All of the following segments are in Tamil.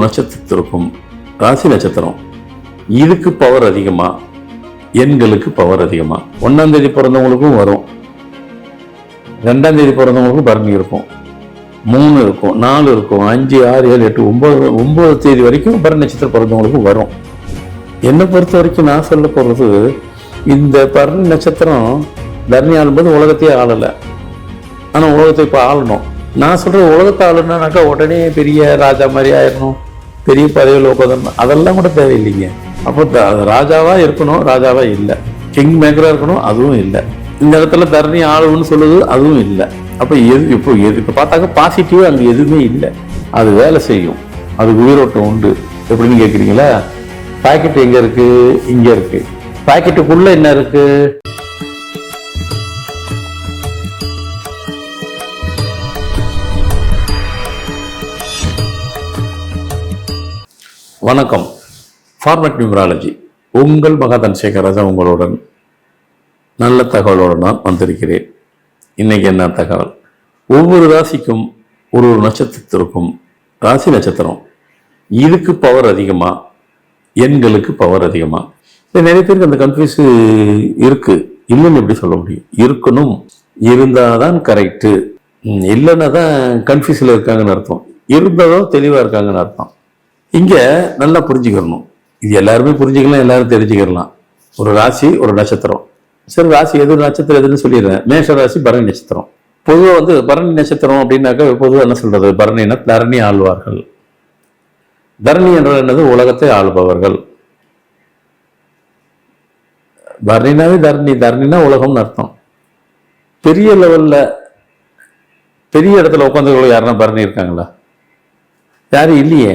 நட்சத்திரத்திற்கும் ராசி நட்சத்திரம் இதுக்கு பவர் அதிகமா, எண்களுக்கு பவர் அதிகமா? 1ஆம் தேதி பிறந்தவங்களுக்கும் வரும், 2ஆம் தேதி பிறந்தவங்களுக்கும் பரணி இருக்கும், 3 இருக்கும், 4 இருக்கும், 5, 6, 7, 8, 9 தேதி வரைக்கும் பரணி நட்சத்திரம் பிறந்தவங்களுக்கும் வரும். என்னை பொறுத்த வரைக்கும் நான் சொல்ல போறது, இந்த பரணி நட்சத்திரம் தரணி ஆளும்போது உலகத்தையே ஆளலை, ஆனால் உலகத்தை இப்போ ஆளணும். நான் சொல்ற உலகத்தை ஆளணும்னாக்கா உடனே பெரிய ராஜா மாதிரி ஆயிடணும், பெரிய பதவியில் உட்காந்துடணும், அதெல்லாம் கூட தேவையில்லைங்க. அப்போ ராஜாவா இருக்கணும், ராஜாவா இல்லை. கிங் மேக்கரா இருக்கணும், அதுவும் இல்லை. இந்த இடத்துல தரணி ஆளுன்னு சொல்லுது, அதுவும் இல்லை. அப்போ இப்போ பார்த்தாக்க பாசிட்டிவா அங்கே எதுவுமே இல்லை. அது வேலை செய்யும், அது உயிரோட்டம் உண்டு. எப்படின்னு கேட்குறீங்களா? பாக்கெட் எங்க இருக்கு? இங்க இருக்கு. பாக்கெட்டுக்குள்ள என்ன இருக்கு? வணக்கம். ஃபார்மட் நியூமராலஜி, உங்கள் மகாதன் சேகராஜா உங்களுடன் நல்ல தகவலோடு நான் வந்திருக்கிறேன். இன்னைக்கு என்ன தகவல்? ஒவ்வொரு ராசிக்கும் ஒரு நட்சத்திரத்திற்கும் ராசி நட்சத்திரம் இதுக்கு பவர் அதிகமா, எண்களுக்கு பவர் அதிகமா? நிறைய பேருக்கு அந்த கன்ஃபியூஸ் இருக்கு. இல்லைன்னு எப்படி சொல்ல முடியும்? இருக்கணும், இருந்தாதான் கரெக்டு, இல்லைன்னா தான் கன்ஃபியூஸ்ல இருக்காங்கன்னு அர்த்தம். இருந்தாலும் தெளிவா இருக்காங்கன்னு அர்த்தம். இங்க நல்லா புரிஞ்சுக்கணும். இது எல்லாருமே புரிஞ்சுக்கலாம், எல்லாரும் தெரிஞ்சுக்கலாம். ஒரு ராசி, ஒரு நட்சத்திரம். சரி, ராசி எது, நட்சத்திரம் எதுன்னு சொல்லிடுறேன். மேஷ ராசி பரணி நட்சத்திரம். பொதுவாக பரணி நட்சத்திரம் அப்படின்னாக்கா பொதுவாக என்ன சொல்றது? பரணினா தரணி ஆழ்வார்கள். தரணி என்றால் என்னது? உலகத்தை ஆள்பவர்கள். பரணினாவே தரணி, தரணினா உலகம்னு அர்த்தம். பெரிய லெவல்ல பெரிய இடத்துல உட்காந்துருக்க யாருன்னா பரணி இருக்காங்களா? யாரும் இல்லையே.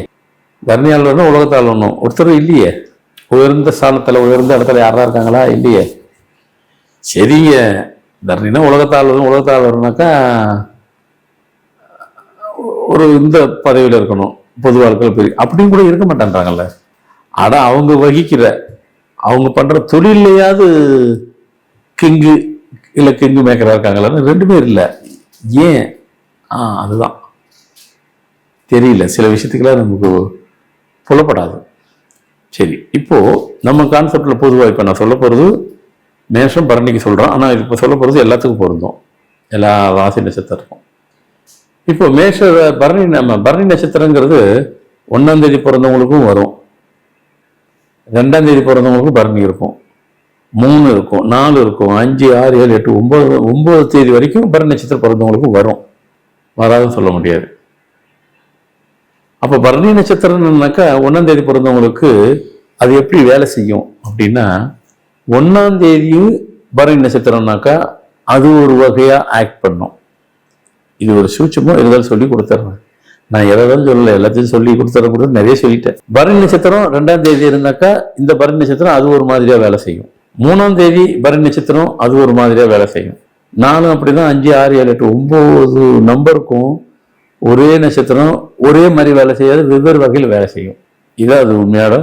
தரணி ஆளுநர்னா உலகத்தை ஆளணும், ஒருத்தர் இல்லையே. உயர்ந்த ஸ்தானத்துல, உயர்ந்த இடத்துல யாரா இருக்காங்களா? இல்லையே. சரிங்க, தரணினா உலகத்தை ஆளுநர். உலகத்தை ஆளுநர்னாக்கா ஒரு இந்த பதவியில் இருக்கணும், பொது வாழ்க்கையில் பெரிய அப்படின்னு கூட இருக்க மாட்டேன்றாங்கல்ல. ஆனா அவங்க வகிக்கிற, அவங்க பண்ற தொழிலையாவது கிங்கு இல்லை கிங்கு மேக்கரா இருக்காங்களான்னு 2 பேர் இல்லை. ஏன்? அதுதான் தெரியல. சில விஷயத்துக்கெல்லாம் நமக்கு புலப்படாது. சரி, இப்போ நம்ம கான்செப்ட்ல பொதுவாக இப்போ நான் சொல்ல போறது மேஷம் பரணிக்கு சொல்றோம். ஆனா இப்போ சொல்ல போறது எல்லாத்துக்கும் பொருந்தும், எல்லா ராசி நட்சத்திரத்துக்கும். இப்போ மேஷ பரணி, நம்ம பரணி நட்சத்திரங்கிறது 1ஆம் தேதி பிறந்தவங்களுக்கும் வரும், 2ஆம் தேதி பிறந்தவங்களுக்கும் பரணி இருக்கும், 3 இருக்கும், 4 இருக்கும், 5, 6, 7, 8, 9 தேதி வரைக்கும் பரணி நட்சத்திரம் பிறந்தவங்களுக்கும் வரும். வராதுன்னு சொல்ல முடியாது. அப்போ பரணி நட்சத்திரம்னாக்கா 1ஆம் தேதி பிறந்தவங்களுக்கு அது எப்படி வேலை செய்யும் அப்படின்னா, 1ஆம் தேதியும் பரணி நட்சத்திரம்னாக்கா அது ஒரு வகையா ஆக்ட் பண்ணும். இது ஒரு சூட்சமோ இருந்தாலும் சொல்லி கொடுத்துட்றேன். நான் எதாவது சொல்லலை, எல்லாத்தையும் சொல்லி கொடுத்துற நிறைய சொல்லிட்டேன். பரணி நட்சத்திரம் 2ஆம் தேதி இருந்தாக்கா இந்த பரணி நட்சத்திரம் அது ஒரு மாதிரியா வேலை செய்யும். 3ஆம் தேதி பரணி நட்சத்திரம் அது ஒரு மாதிரியா வேலை செய்யும். 4 அப்படிதான், 5, 6, 7, 8, 9 நம்பருக்கும் ஒரே நட்சத்திரம் ஒரே மாதிரி வேலை செய்யாது, வெவ்வேறு வகையில் வேலை செய்யும். இதான் அது உண்மையோட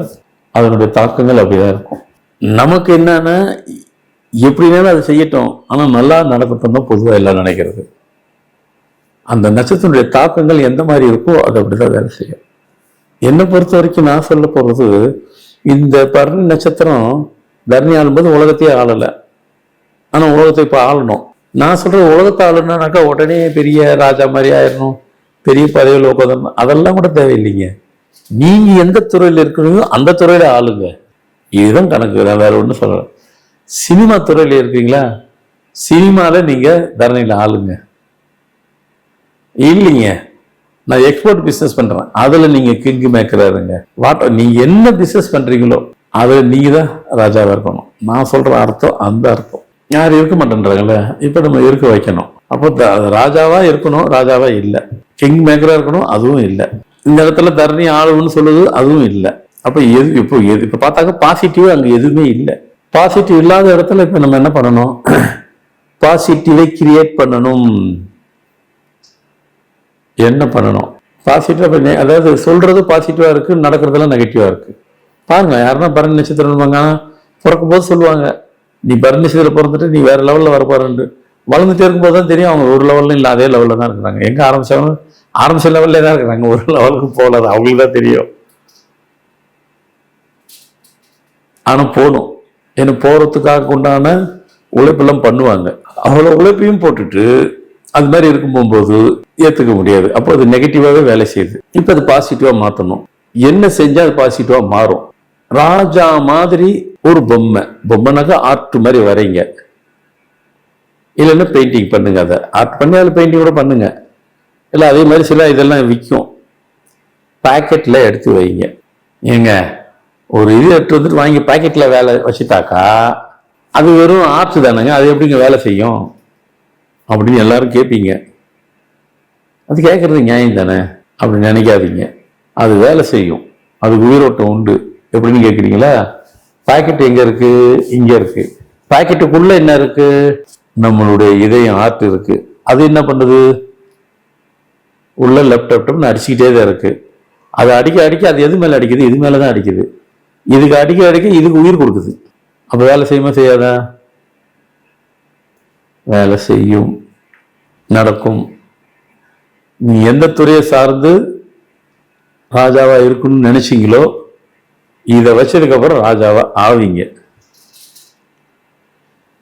அதனுடைய தாக்கங்கள் அப்படிதான் இருக்கும். நமக்கு என்னன்னா, எப்படினாலும் அது செய்யட்டும், ஆனா நல்லா நடக்கட்டும் தான் பொதுவாக எல்லாம் நினைக்கிறது. அந்த நட்சத்திரனுடைய தாக்கங்கள் எந்த மாதிரி இருக்கோ அது அப்படிதான் வேலை செய்யும். என்னை பொறுத்த வரைக்கும் நான் சொல்ல போறது, இந்த பரணி நட்சத்திரம் தரணி ஆளும்போது உலகத்தையே ஆளலை, ஆனா உலகத்தை இப்போ ஆளணும். நான் சொல்ற உலகத்தை ஆளணும்னாக்கா உடனே பெரிய ராஜா மாதிரி ஆயிடணும், பெரிய பதவியில் உட்காந்துடணும், அதெல்லாம் கூட தேவையில்லைங்க. நீங்க எந்த துறையில் இருக்கிறீங்களோ அந்த துறையில ஆளுங்க. இதுதான் கணக்கு. நான் வேற ஒன்றும் சொல்றேன். சினிமா துறையில இருக்கீங்களா, சினிமால நீங்க தரணியில ஆளுங்க. இல்லைங்க, நான் எக்ஸ்போர்ட் பிசினஸ் பண்றேன், அதுல நீங்க கிங் மேக்கரா இருங்க. நீங்க என்ன பிசினஸ் பண்றீங்களோ அதுல நீங்க தான் ராஜாவா இருக்கணும். நான் சொல்ற அர்த்தம் அந்த அர்த்தம். யாரும் இருக்க மாட்டேன்றாங்கல்ல, இப்ப நம்ம இருக்க வைக்கணும். அப்போ ராஜாவா இருக்கணும், ராஜாவா இல்லை. கிங் மேக்கரா இருக்கணும், அதுவும் இல்லை. இந்த இடத்துல தரணி ஆளுன்னு சொல்லுது, அதுவும் இல்லை. அப்ப இப்ப பார்த்தாக்க பாசிட்டிவா அங்க எதுவுமே இல்லை. பாசிட்டிவ் இல்லாத இடத்துல இப்ப நம்ம என்ன பண்ணணும்? பாசிட்டிவை கிரியேட் பண்ணணும். என்ன பண்ணணும்? பாசிட்டிவா, அதாவது சொல்றது பாசிட்டிவா இருக்கு, நடக்கிறதுலாம் நெகட்டிவா இருக்கு. பாருங்க, யாருன்னா பரணி நட்சத்திரம் பிறக்கும் போது சொல்லுவாங்க, நீ பரணி நட்சத்திரம் பிறந்துட்டு நீ வேற லெவல்ல வரப்போறேன்னு. வளர்ந்துட்டே இருக்கும்போது தான் தெரியும் அவங்க ஒரு லெவல்ல இல்லை, அதே லெவல்ல தான் இருக்கிறாங்க. எங்க ஆரம்பிச்ச லெவல்ல தான் இருக்கிறாங்க, ஒரு லெவலுக்கு போகல, அவங்களுக்கு தான் தெரியும். ஆனால் போகணும். ஏன்னா போகிறதுக்காக உண்டான உழைப்பெல்லாம் பண்ணுவாங்க. அவ்வளோ உழைப்பையும் போட்டுட்டு அது மாதிரி இருக்கும் போகும்போது ஏற்றுக்க முடியாது. அப்போ அது நெகட்டிவாகவே வேலை செய்யுது. இப்போ அது பாசிட்டிவாக மாற்றணும். என்ன செஞ்சால் அது பாசிட்டிவாக மாறும்? ராஜா மாதிரி ஒரு பொம்மைனாக்கா ஆர்ட் மாதிரி வரைங்க, இல்லைன்னா பெயிண்டிங் பண்ணுங்க. அதை ஆர்ட் பண்ணி அதில் பெயிண்டிங் கூட பண்ணுங்க. இல்லை அதே மாதிரி சில இதெல்லாம் விற்கும், பேக்கெட்டில் எடுத்து வைங்க. ஏங்க ஒரு இது எடுத்து வந்துட்டு வாங்கி பேக்கெட்டில் வேலை வச்சுட்டாக்கா அது வெறும் ஆர்ட் தானேங்க, அது எப்படிங்க வேலை செய்யும் அப்படின்னு எல்லாரும் கேட்பீங்க. அது கேட்கறது நியாயம் தானே அப்படின்னு நினைக்காதீங்க. அது வேலை செய்யும், அதுக்கு உயிரோட்டம் உண்டு. எப்படின்னு கேட்குறீங்களா? பாக்கெட் எங்கே இருக்கு? இங்கே இருக்கு. பாக்கெட்டுக்குள்ள என்ன இருக்கு? நம்மளுடைய இதயம், ஆர்ட் இருக்கு. அது என்ன பண்ணுது? உள்ள லெப்டாப்னு அடிச்சுக்கிட்டே தான் இருக்கு. அது அடிக்க அடிக்க அது எது மேலே அடிக்குது? இது மேலே தான் அடிக்குது. இதுக்கு அடிக்க அடிக்க இதுக்கு உயிர் கொடுக்குது. அப்போ வேலை செய்யுமா செய்யாதா? வேலை செய்யும், நடக்கும். நீ எந்த துறையை சார்ந்து ராஜாவா இருக்குன்னு நினைச்சீங்களோ இதை வச்சதுக்கு அப்புறம் ராஜாவா ஆவீங்க.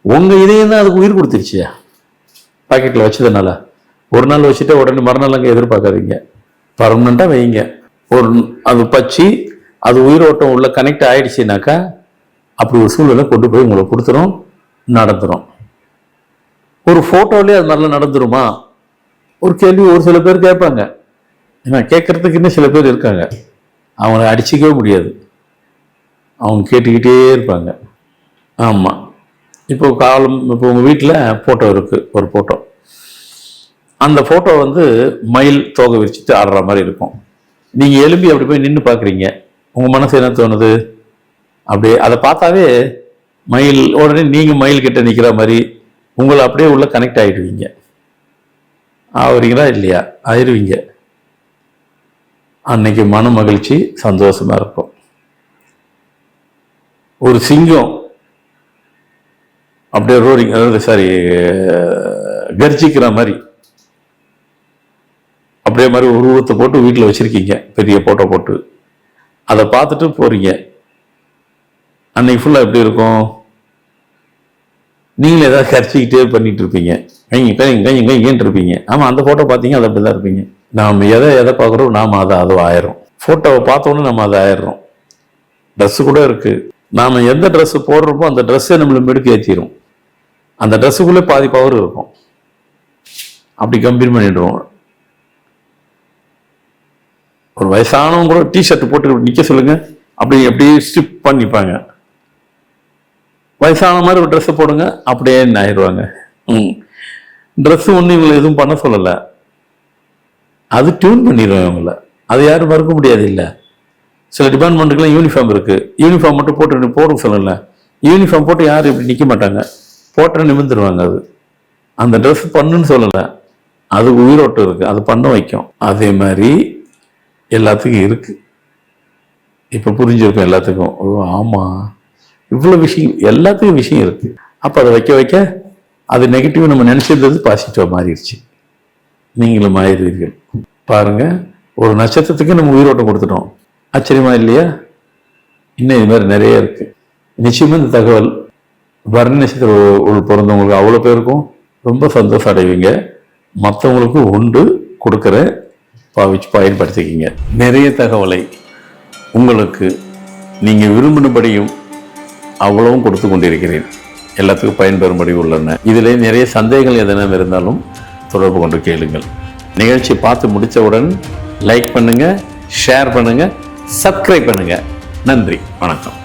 உங்க இதயம் தான் அதுக்கு உயிர் கொடுத்துருச்சியா பாக்கெட்ல வச்சதுனால. ஒரு நாள் வச்சுட்டு உடனே மறுநாள் அங்கே எதிர்பார்க்காதீங்க, பர்மனண்டா வைங்க. அது பச்சு அது உயிரோட்டம் உள்ள கனெக்ட் ஆயிடுச்சுனாக்கா அப்படி ஒரு சூழ்நிலை கொண்டு போய் உங்களை கொடுத்துரும், நடந்துரும். ஒரு போட்டோலயே அது மாதிரிலாம் நடந்துருமா? ஒரு கேள்வி ஒரு சில பேர் கேட்பாங்க. ஏன்னா கேட்கறதுக்கு இன்னும் சில பேர் இருக்காங்க, அவங்கள அடிச்சிக்கவே முடியாது, அவங்க கேட்டுக்கிட்டே இருப்பாங்க. ஆமாம், இப்போ உங்கள் வீட்டில் ஃபோட்டோ இருக்குது, ஒரு ஃபோட்டோ. அந்த ஃபோட்டோ மயில் தோகை விரிச்சிட்டு ஆடுற மாதிரி இருக்கும். நீங்கள் எழுப்பி அப்படி போய் நின்று பார்க்குறீங்க, உங்கள் மனசு என்ன தோணுது? அப்படியே அதை பார்த்தாவே மயில், உடனே நீங்கள் மயில் கிட்ட நிற்கிற மாதிரி உங்களை அப்படியே உள்ள கனெக்ட் ஆகிடுவீங்க. ஆகுறீங்களா இல்லையா? ஆயிடுவீங்க. அன்னைக்கு மன மகிழ்ச்சி, சந்தோஷமா இருக்கும். ஒரு சிங்கம் அப்படியே ரோடிங், கர்ஜிக்கிற மாதிரி அப்படியே மாதிரி ஒரு உருவத்தை போட்டு வீட்டில் வச்சிருக்கீங்க, பெரிய போட்டோ போட்டு. அதை பார்த்துட்டு போறீங்க. அன்னைக்கு ஃபுல்லா எப்படி இருக்கும்? நீங்களே ஏதாவது கரிச்சிக்கிட்டே பண்ணிட்டு இருப்பீங்க, கைங்க இருப்பீங்க. ஆமா, அந்த போட்டோ பார்த்தீங்க, அது அப்படிதான் இருப்பீங்க. நாம் எதை பார்க்குறோம், நாம் அதை ஆயிரும். போட்டோவை பார்த்தோன்னு நம்ம அதை ஆயிடுறோம். ட்ரெஸ்ஸு கூட இருக்கு, நாம எந்த ட்ரெஸ் போடுறோமோ அந்த ட்ரெஸ்ஸை நம்மள மெடுக்கு ஏற்றிடும். அந்த ட்ரெஸ்ஸுக்குள்ளே பாதி பவர் இருக்கும். அப்படி கம்பேர் பண்ணிடுவோம். ஒரு வயசானவங்க கூட டிஷர்ட் போட்டு நிற்க சொல்லுங்க, அப்படி ஸ்டிப் பண்ணிப்பாங்க. வயசான மாதிரி ஒரு ட்ரெஸ்ஸை போடுங்க, அப்படியே ஆயிடுவாங்க. ட்ரெஸ் ஒன்று இவங்களை எதுவும் பண்ண சொல்லலை, அது டியூன் பண்ணிடுவேன் இவங்கள. அது யாரும் மறுக்க முடியாது. இல்லை, சில டிபார்ட்மெண்ட்டுக்குலாம் யூனிஃபார்ம் இருக்கு, யூனிஃபார்ம் மட்டும் போட்டு சொல்லல. யூனிஃபார்ம் போட்டு யாரும் இப்படி நிற்க மாட்டாங்க, போட்டு நிமிர்ந்துருவாங்க. அது அந்த ட்ரெஸ் பண்ணுன்னு சொல்லலை, அது உயிரோட்டம் இருக்கு, அது பண்ண வைக்கும். அதே மாதிரி எல்லாத்துக்கும் இருக்கு. இப்போ புரிஞ்சிருக்கும் எல்லாத்துக்கும். ஓ ஆமாம், இவ்வளோ விஷயம், எல்லாத்துக்கும் விஷயம் இருக்கு. அப்போ அதை வைக்க வைக்க அது நெகட்டிவ் நம்ம நினைச்சிருந்தது பாசிட்டிவாக மாறிடுச்சு. நீங்களும் மாறிடுவீர்கள். பாருங்க, ஒரு நட்சத்திரத்துக்கு நம்ம உயிரோட்டம் கொடுத்துட்டோம். ஆச்சரியமா இல்லையா? இன்னும் இது மாதிரி நிறைய இருக்கு. நிச்சயமா இந்த தகவல் பரணி நட்சத்திரம் பிறந்தவங்களுக்கு அவ்வளோ பேருக்கும் ரொம்ப சந்தோஷம் அடைவீங்க. மற்றவங்களுக்கும் உண்டு கொடுக்குற பாவிச்சு பயன்படுத்திக்கிங்க. நிறைய தகவலை உங்களுக்கு நீங்கள் விரும்பினபடியும் அவ்வளவும் கொடுத்து கொண்டிருக்கிறேன். எல்லாத்துக்கும் பயன்பெறும்படி உள்ளன. இதில் நிறைய சந்தேகங்கள் எதனா இருந்தாலும் தொடர்பு கொண்டு கேளுங்கள். நிகழ்ச்சி பார்த்து முடித்தவுடன் லைக் பண்ணுங்க, ஷேர் பண்ணுங்க, சப்ஸ்கிரைப் பண்ணுங்க. நன்றி, வணக்கம்.